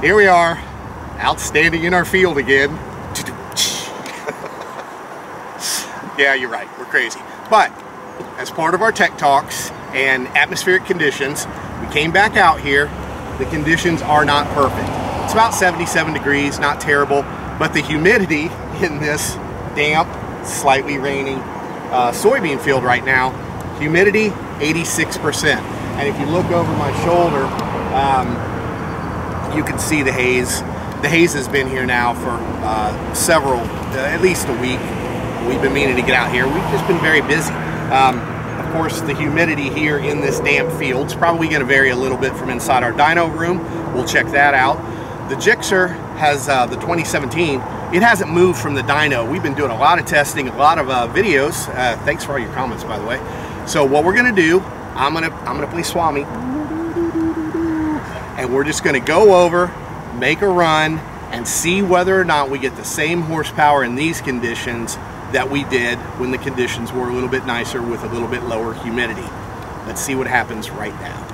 Here we are, outstanding in our field again. Yeah, you're right, we're crazy. But as part of our tech talks and atmospheric conditions, we came back out here. The conditions are not perfect. It's about 77 degrees, not terrible, but the humidity in this damp, slightly raining soybean field right now, humidity 86%. And if you look over my shoulder, you can see the haze. The haze has been here now for at least a week. We've been meaning to get out here. We've just been very busy. Of course, the humidity here in this damp field is probably going to vary a little bit from inside our dyno room. We'll check that out. The Gixxer has the 2017. It hasn't moved from the dyno. We've been doing a lot of testing, a lot of videos. Thanks for all your comments, by the way. So what we're going to do, I'm gonna play Swami, and we're just going to go over, make a run, and see whether or not we get the same horsepower in these conditions that we did when the conditions were a little bit nicer with a little bit lower humidity. Let's see what happens right now.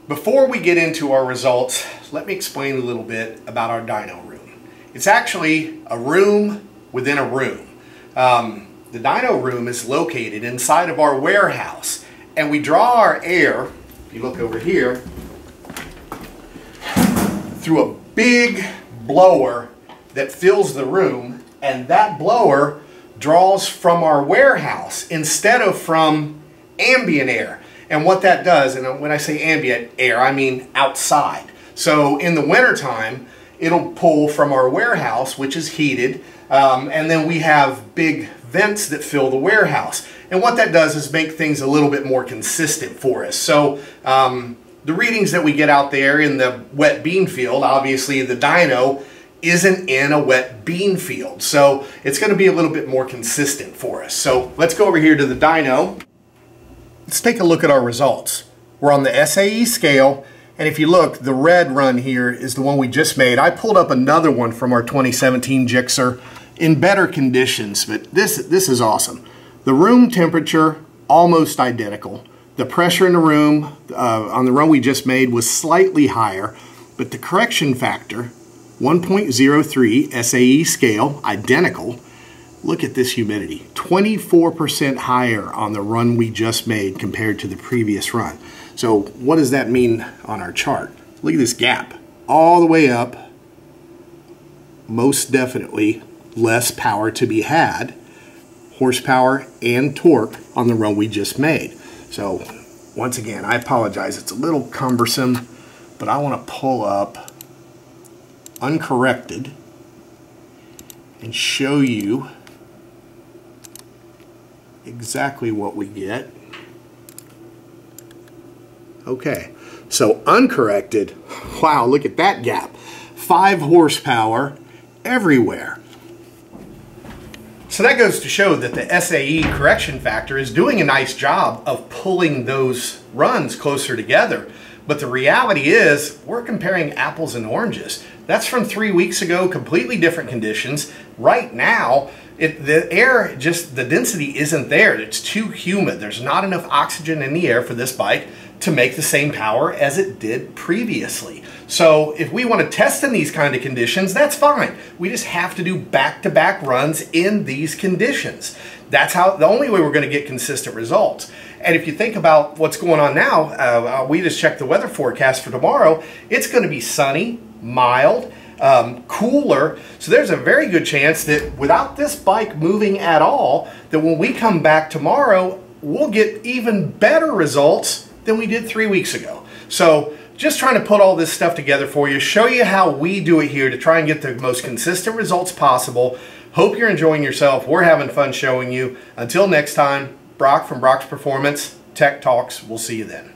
Before we get into our results, let me explain a little bit about our dyno room. It's actually a room within a room. The dyno room is located inside of our warehouse, and we draw our air, if you look over here, through a big blower that fills the room, and that blower draws from our warehouse instead of from ambient air. And what that does, and when I say ambient air, I mean outside. So in the wintertime, it'll pull from our warehouse, which is heated, and then we have big vents that fill the warehouse. And what that does is make things a little bit more consistent for us. So the readings that we get out there in the wet bean field, obviously the dyno isn't in a wet bean field. So it's going to be a little bit more consistent for us. So let's go over here to the dyno. Let's take a look at our results. We're on the SAE scale, and if you look, the red run here is the one we just made. I pulled up another one from our 2017 Gixxer in better conditions, but this is awesome. The room temperature, almost identical. The pressure in the room, on the run we just made, was slightly higher, but the correction factor, 1.03 SAE scale, identical. Look at this humidity, 24% higher on the run we just made compared to the previous run. So what does that mean on our chart? Look at this gap, all the way up. Most definitely less power to be had, horsepower and torque on the run we just made. So once again, I apologize, it's a little cumbersome, but I want to pull up uncorrected and show you exactly what we get. Okay, so uncorrected, wow, look at that gap. 5 horsepower everywhere. So that goes to show that the SAE correction factor is doing a nice job of pulling those runs closer together. But the reality is, we're comparing apples and oranges. That's from 3 weeks ago, completely different conditions. Right now, the air, just the density isn't there. It's too humid. There's not enough oxygen in the air for this bike to make the same power as it did previously. So if we want to test in these kind of conditions, that's fine. We just have to do back-to-back runs in these conditions. That's the only way we're going to get consistent results. And if you think about what's going on now, we just checked the weather forecast for tomorrow. It's going to be sunny, mild, cooler. So there's a very good chance that without this bike moving at all, that when we come back tomorrow, we'll get even better results than we did 3 weeks ago. So just trying to put all this stuff together for you, show you how we do it here to try and get the most consistent results possible. Hope you're enjoying yourself. We're having fun showing you. Until next time, Brock from Brock's Performance Tech Talks. We'll see you then.